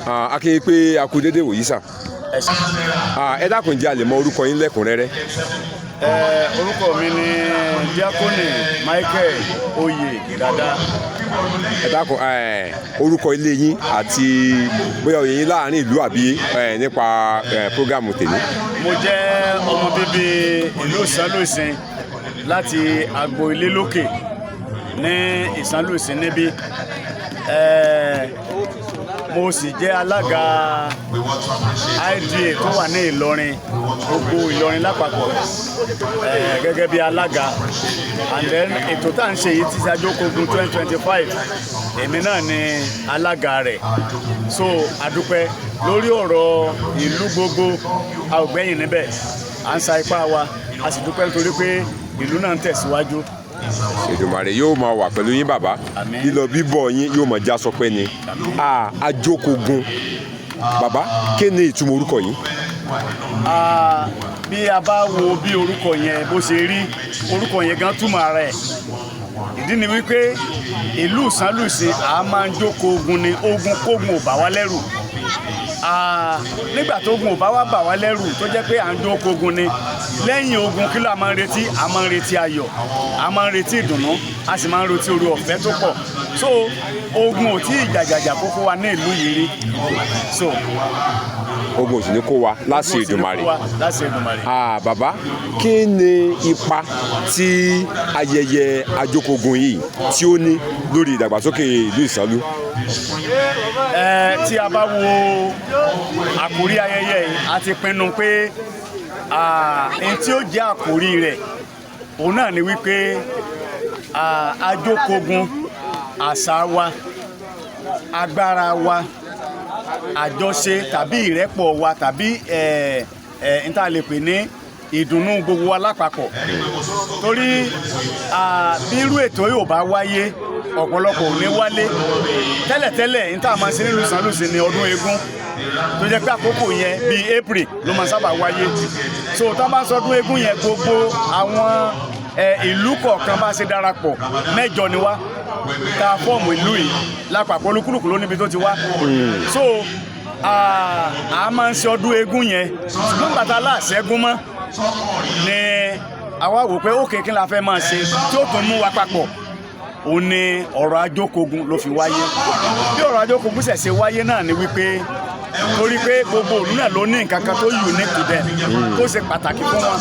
Akin pé a kú dédé wòyí sà. Ẹ dákun jẹ́ a lè mọ orúkọ yín lẹ́kùnrẹ́rẹ́. Orúkọ mi ni Diakoni Michael Oyè Dada. Ẹ dákun orúkọ ilé yín àti bóyá oyè yín láàrin ìlú àbí nípa prógámù tèmi. Mo jẹ́ ọmọ bíbí ìlú Ìsánlùsìn láti agbo ilé lókè ní Ìsánlùsìn níbí. Mo sì jẹ́ alága IDA tó wà ní Ìlọrin, gbogbo Ìlọrin lápapọ̀ gẹ́gẹ́ bí alága. And then ètò tá à ń ṣe yìí ti Ajókògun 2025 èmi náà ni alága rẹ̀. So adúpẹ́ lórí ọ̀rọ̀ ìlú gbogbo a ò gbẹ́yìn níbẹ̀, à ń sa ipá wa, a sì dúpẹ́ nítorí pé ìlú náà ń tẹ̀síwájú. Èdùmàrè yóò máa wà pẹ̀lú yín bàbá. Lílọ bíbọ̀ yín yóò máa já sọpẹ́ ni. Ajókògun bàbá, kí ni ìtumọ̀ orúkọ yìí? Bí a bá wo bí orúkọ yẹn bó ṣe rí, orúkọ yẹn gan túmọ̀ ara ẹ̀. Ìdí ni wípé ìlú Ìsánlùsìn a máa ń jókòó ogun ni, ogun kógun ò bá wá lẹ́rù. Nígbà tó ogun ò bá wá bà wá lẹ́rù tó jẹ́ pé à ń jókòó ogun ni, lẹ́yìn ogun kí ló a máa ń retí? A máa ń retí ayọ̀, a máa ń retí ìdùnnú, a sì máa ń retí oore ọ̀fẹ́ tó pọ̀. So ogun ò tí ì jàjàjà kókó wa ní ìlú yìí rí. So ogun ò sì ní kó wa láṣẹ Èdùmàrè. Bàbá, kí ni ipa tí ayẹyẹ Ajókògun yìí tí ó ní lórí ìdàgbàsókè ìlú Ìsánlú? Tí a bá wo àkórí ayẹyẹ yìí, a ti pinnu pé ẹni tí ó jẹ́ àkórí rẹ̀ òun náà ni wípé Ajókògun, àṣà wa, agbára wa, àjọṣe tàbí ìrẹ́pọ̀ wa tàbí n tá lè pè ní ìdùnnú gbogbo wa lápapọ̀. Torí bí irú ètò yóò bá wáyé, ọ̀pọ̀lọpọ̀ ò ní wálé. Tẹ́lẹ̀tẹ́lẹ̀ n tá máa ṣe nílùú Ìsánlùsìn ní ọdún eégún tó jẹ́ pé àkókò yẹn bíi April ló máa sábà wáyé. So tá bá ń sọdún eégún yẹn, gbogbo àwọn ìlú kọ̀ọ̀kan bá ṣe darapọ̀ 8 ni wá ká fọ́ọ̀mù ìlú yìí lápapọ̀, olúkúlùkù ló níbi tó ti wá. So a máa ń ṣe ọdún eégún yẹn, ṣùgbọ́n bàtà láṣẹ́gun mọ́ ni àwa wò pé ókè kí la fẹ́ máa ṣe tí ó tún mú wa papọ̀. Ó ní ọ̀rọ̀ Ajókògun ló fi wáyé. Bí ọ̀rọ̀ Ajókògun ṣe wáyé náà ni wípé torí pé gbogbo òlú náà ló ní nǹkan kan tó unique to them tó ṣe pàtàkì fún wọn.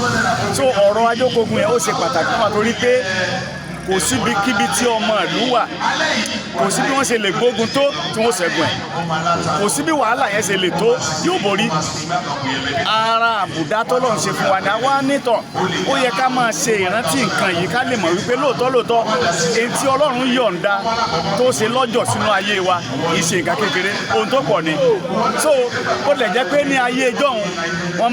So ọ̀rọ̀ Ajókògun yẹn ó ṣe pàtàkì fún wọn torí pé kò síbi kíbi tí ọmọ ìlú wà, kò sí bí wọ́n ṣe lè gbógun tó tí wọ́n ṣẹ́gun ẹ̀, kò sí bí wàhálà yẹn ṣe lè tó yóò borí. Ara àbùdá tọ́lọ́run ṣe fún wa ni àwa nítọ̀ ó yẹ ká máa ṣe ìrántí nǹkan yìí ká lè mọ̀ wípé lóòótọ́ èyí tí Ọlọ́run yọ̀ǹda tó ṣe lọ́jọ́ sínú ayé wa kì í ṣe nǹkan kékeré, ohun tó pọ̀ ni. So ó lè jẹ́ pé ní ayé ìjọ́un wọ́n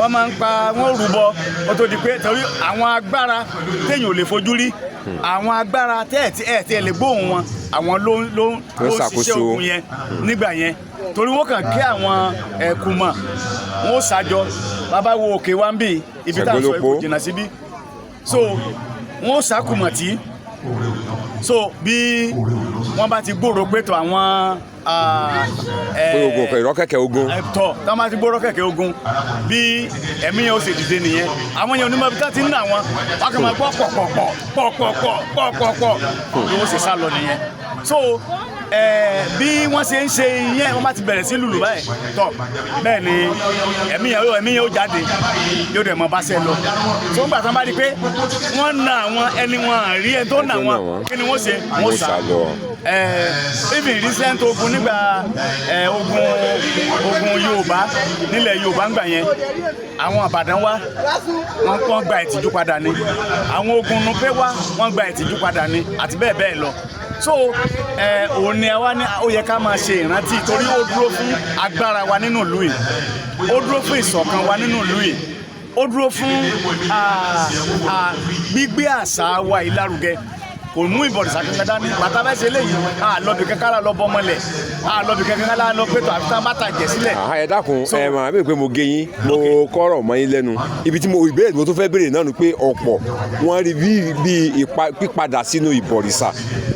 máa ń rúbọ ó tó di pé torí àwọn agbára téèyàn ò lè fojú rí, àwọn agbára tẹ́ẹ̀tì ẹ̀ lè gbóhùn wọn, àwọn ló ṣiṣẹ́ ogun yẹn nígbà yẹn. Torí wọ́n kàn kí àwọn ẹ̀kúmọ̀ wọ́n ṣàjọ bàbá wo òkè wa ń bì ibi tá à ń sọ èkó jìnnà síbí. So wọ́n ṣàkùmọ̀ tí so bí wọ́n bá ti gbòòrò pé tó àwọn ìrọ́kẹ̀kẹ̀ ogun tọ́ tá máa ti gbòòrò kẹ̀kẹ́ ogun bí ẹ̀mí yẹn ó ṣe dìde nìyẹn. Àwọn yẹn onímọ̀ ibi tá ti ń ná wọn wọ́n kàn máa gbọ́ pọ̀pọ̀pọ̀ bí wọ́n ṣe sá lọ nìyẹn. So bí wọ́n ṣe ń ṣe yẹn wọ́n bá ti bẹ̀rẹ̀ sí lùlù báyìí tọ́ bẹ́ẹ̀ ni ẹ̀mí yẹn ó jáde yóò dẹ̀ mọ́ bá ṣe lọ. So ń gbà tán bá di pé wọ́n na àwọn ẹni wọn rí ẹni tó nà wọn kí ni wọ́n ṣe wọ́n sá lọ. Even recent ogun nígbà ogun Yorùbá nílẹ̀ Yorùbá ń gbà yẹn àwọn Ìbàdàn wá wọ́n gba ìtìjú padà ni, àwọn ogun Núpé wá wọ́n gba ìtìjú padà ni àti bẹ́ẹ̀ bẹ́ẹ̀ lọ. So òun ni àwa ní ó yẹ ká máa ṣe ìrántí torí ó dúró fún agbára wa nínú ìlú yìí, ó dúró fún ìṣọ̀kan wa nínú ìlú yìí, ó dúró fún gbígbé àṣà wa yìí lárugẹ. kò mú ìbọ̀rìṣà kankan dání bàtà bẹ́ẹ̀ ṣe léyìí lọ́bì kankan lọ bọ́ mọ́lẹ̀ lọ́bì kankan lọ pẹ̀tọ́ àfi tán bá ta jẹ̀ sílẹ̀. ẹ dákun ẹ mà bí pé mo gé yín mo kọ́rọ̀ mọ́ yín lẹ́nu ibi tí ìbéèrè mo tún fẹ́ béèrè náà ni pé ọ̀pọ̀ wọ́n rí bí pípadà sínú ìbọ̀rìṣà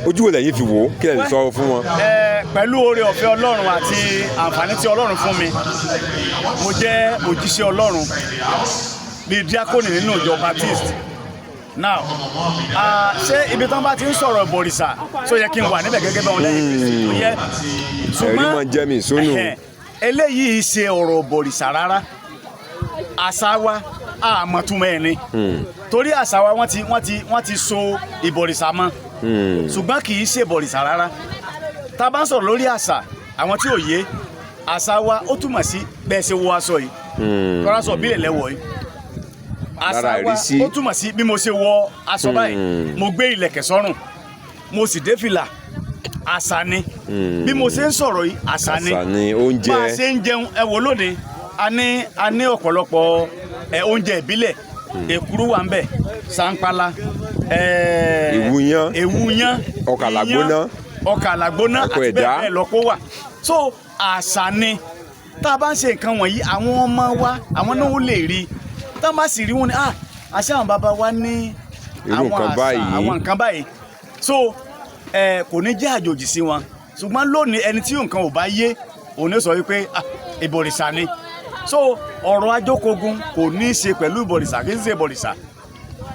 ojú wo lẹ́yìn fi wò ó kí lẹ́yìn sọ fún wọn. pẹ̀lú oore ọ̀fẹ́ Ọlọ́run àti àǹfààní tí Ọlọ́run fún mi mo jẹ́ òjíṣẹ́ Ọlọ́run bíi díákónì nínú ìjọ Baptist now ṣé ibi tán bá ti ń sọ̀rọ̀ ìbọ̀rìṣà tó yẹ kí n wà níbẹ̀ gẹ́gẹ́ bá wọn lẹ́yìn Kristi tó yẹ ẹ̀rí máa ń jẹ́ mi sónù. eléyìí ṣe ọ̀rọ̀ ìbọ̀rìṣà rárá àṣà wa àmọ̀túnmọ̀ ẹ̀ ni torí àṣà wa wọ́n ti so ìbọ̀rìṣà mọ́ ṣùgbọ́n kì í ṣe ìbọ̀rìṣà rárá tá a bá ń sọ̀rọ̀ lórí àṣà àwọn tí ò yé àṣà wa ó túmọ̀ sí bẹ́ẹ̀ ṣe wọ aṣọ yìí tọ́ra sọ bílẹ̀ lẹ́wọ̀ yìí àṣà wa ó túmọ̀ sí bí mo ṣe wọ aṣọ báyìí mo gbé ìlẹ̀kẹ̀ sọ́rùn mo sì dé fìlà àṣà ni bí mo ṣe ń sọ̀rọ̀ yìí àṣà ni oúnjẹ bá a ṣe ń jẹun ẹ wò lónìí a ní ọ̀pọ̀lọpọ̀ oúnjẹ ìbílẹ̀ èkuru wà ń bẹ̀ sanpala ewúyán ọkà làgbóná àti bẹ́ẹ̀ bẹ́ẹ̀ lọ kó wà so àṣà ni tá a bá ń ṣe nǹkan wọ̀nyí àwọn ọmọ wa àwọn náà ó lè rí tá a bá sì rí wọn ni àṣà àwọn bàbá wa ní àwọn nǹkan báyìí so kò ní jẹ́ àjòjì sí wọn ṣùgbọ́n lónìí ẹni tí nǹkan ò bá yé òun ní sọ wípé ìbọ̀rìṣà ni so ọ̀rọ̀ Ajókògùn kò ní í ṣe pẹ̀lú ìbọ̀rìṣà kì í ṣe ìbọ̀rìṣà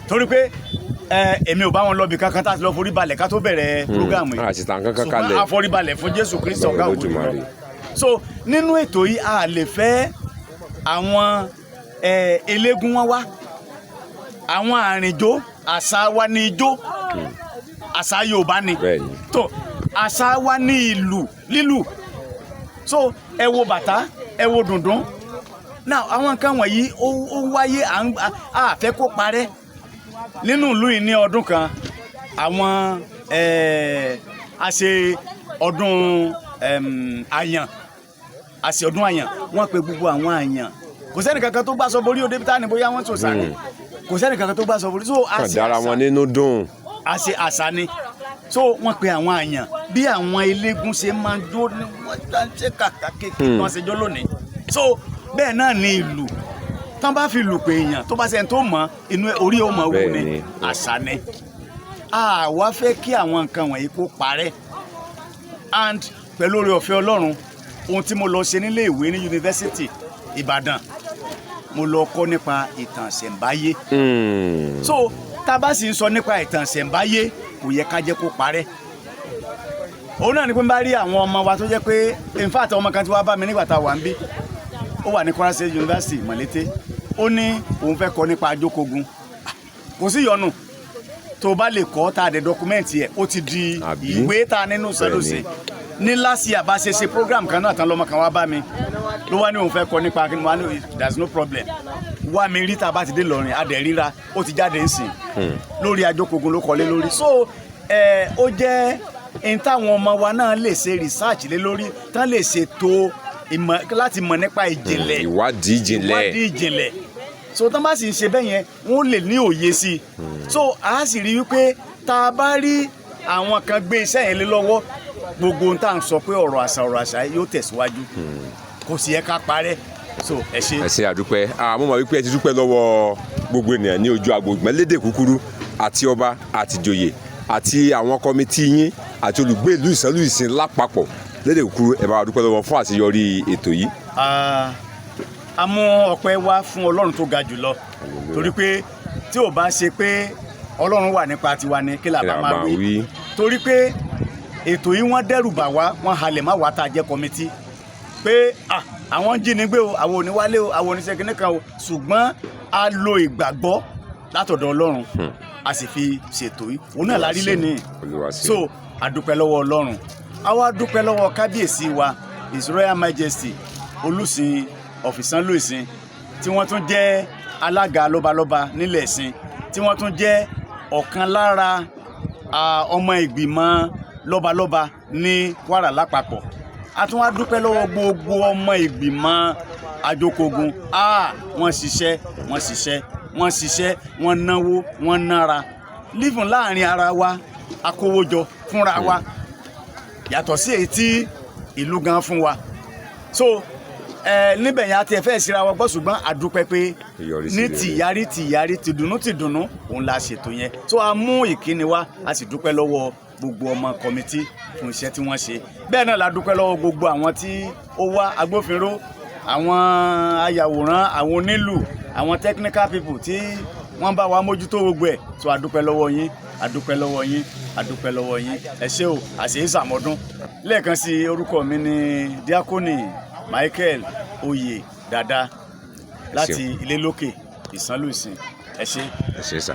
torí pé èmi ò bá wọn lọ́bi kankan tá a ti lọ forí balẹ̀ ká tó bẹ̀rẹ̀ programu yìí ṣùgbọ́n a forí balẹ̀ fún Jésù Kristi ọ̀gá ògo jùlọ so nínú ètò yìí a lè fẹ́ àwọn eléégún wọn wá àwọn àrìnjó àṣà wa ní ijó àṣà Yorùbá ni tó àṣà wa ní ìlù lílù so ẹ wo bàtà ẹ wo dùndún now àwọn nǹkan wọ̀nyí ó wáyé a fẹ́ kó parẹ́ nínú ìlú yìí ní ọdún kan àwọn a ṣe ọdún àyàn wọ́n pe gbogbo àwọn àyàn kò sẹ́ni kankan tó gbàsọ borí òde bíta ni bóyá wọ́n tó sáré kò sẹ́ni kankan tó gbàsọ borí so a ṣe àṣà wọn nínú dùn a ṣe àṣà ni so wọ́n pe àwọn àyàn bí àwọn eléégún ṣe máa ń jó ní wọ́n ṣe kàkà kékeré wọ́n ṣe jó lónìí so bẹ́ẹ̀ náà ni ìlù tán bá fi lù pé èèyàn tó bá ṣe tó mọ̀ inú orí ó mọ̀ wù ní àṣà ni àwa fẹ́ kí àwọn nǹkan wọ̀nyí kó parẹ́ and pẹ̀lú oore ọ̀fẹ́ Ọlọ́run ohun tí mo lọ ṣe nílé ìwé ní yunifásitì Ìbàdàn mo lọ kọ́ nípa ìtàn ìṣẹ̀ǹbáyé so tá a bá sì ń sọ nípa ìtàn ìṣẹ̀ǹbáyé kò yẹ ká jẹ́ kó parẹ́ òun náà ni pé n bá rí àwọn ọmọ wa tó jẹ́ pé in fact ọmọ kan tí wàá bá mi nígbà tá a wà ń bí ó wà ní Kwara State University Mọ̀lété ó ní òun fẹ́ kọ́ nípa Ajókògùn kò sí yọnu tó bá lè kọ́ tá a dẹ̀ dọ́kúmẹ́ǹtì ẹ̀ ó ti di ìwé tá a nínú sẹ́dọ̀sẹ̀ ní last year bá ṣe ṣe program kan náà tán lọ́mọ kan wá bá mi ló wá ní òun fẹ́ kọ́ nípa kí ni wọ́n á ní there's no problem wá mi rí tá a bá ti dé lọ́rin adẹ̀ ríra ó ti jáde ń sìn lórí Ajókògùn ló kọ́lé lórí so ó jẹ́ n táwọn ọmọ wa náà lè ṣe research lé lórí tán lè ṣètò láti mọ̀ nípa ìjìnlẹ̀ ìwádìí ìjìnlẹ̀ so tán bá sì ń ṣe bẹ́ẹ̀ yẹn wọ́n lè ní òye sí i so a sì rí wípé tá a bá rí àwọn kan gbé iṣẹ́ yẹn lé lọ́wọ́ gbogbo ohun tá à ń sọ pé ọ̀rọ̀ àṣà yóò tẹ̀síwájú kò sì yẹ ká parẹ́ so ẹ ṣé. ẹ ṣé àdúpẹ́ mo mọ̀ wípé ẹ ti dúpẹ́ lọ́wọ́ gbogbo ènìyàn ní ojú agbo ìgbẹ́lédè kúkúrú àti ọba àti ìjòyè àti àwọn kọ́mítì yín àti olùgbé ìlú Ìsànlú Ìsìn lápapọ̀ lédè kúkúrú ẹ bá wa dúpẹ́ lọ́wọ́ fún àṣeyọrí ètò yìí. a mú ọpẹ́ wá fún Ọlọ́run tó ga jùlọ torí pé tí ò bá ṣe pé Ọlọ́run wà nípa tiwa ni kí làbá máa wí torí pé ètò yìí wọ́n dẹ́rù bà wá wọ́n halẹ̀ má wá tá a jẹ́ kọ́mítì pé àwọn jínigbé o àwọn oníwálé o àwọn oníṣẹ́ kínní kan o ṣùgbọ́n a lo ìgbàgbọ́ látọ̀dọ̀ Ọlọ́run a sì fi ṣètò yìí òun náà lárí lẹ́ni so a dúpẹ́ lọ́wọ́ Ọlọ́run a wá dúpẹ́ lọ́wọ́ kábíyèsí wa His Royal Majesty Olùsìn of Ìsànlú Ìsìn tí wọ́n tún jẹ́ alága lọ́balọ́ba nílẹ̀ Ìsìn tí wọ́n tún jẹ́ ọ̀kan lára ọmọ ìgbìmọ̀ lọ́balọ́ba ní Kwara lápapọ̀ a tún wá dúpẹ́ lọ́wọ́ gbogbo ọmọ ìgbìmọ̀ Ajókògùn wọ́n ṣiṣẹ́ wọ́n náwó wọ́n nára lífún láàrin ara wa akówójọ fúnra wa yàtọ̀ sí èyí tí ìlú gan fún wa so níbẹ̀ yẹn a ti fẹ́ síra wa gbọ́ ṣùgbọ́n a dúpẹ́ pé ní tìyárí tìdùnnú òun la ṣètò yẹn so a mú ìkíni wá a sì dúpẹ́ lọ́wọ́ gbogbo ọmọ kọ́mítì fún iṣẹ́ tí wọ́n ṣe bẹ́ẹ̀ náà la dúpẹ́ lọ́wọ́ gbogbo àwọn tí ó wá agbófinró àwọn ayàwòrán àwọn onílù àwọn technical people tí wọ́n bá wa mójútó gbogbo ẹ̀ so a dúpẹ́ lọ́wọ́ yín adúpẹ́ lọ́wọ́ yín adúpẹ́ lọ́wọ́ yín ẹ ṣé o àṣẹ ìsàmọ́dún lẹ́ẹ̀kan sí orúkọ mi ní Díákónì Michael Oyè Dada láti Ilé Lókè Ìsánlùsìn ẹ ṣé. ẹ ṣé sà.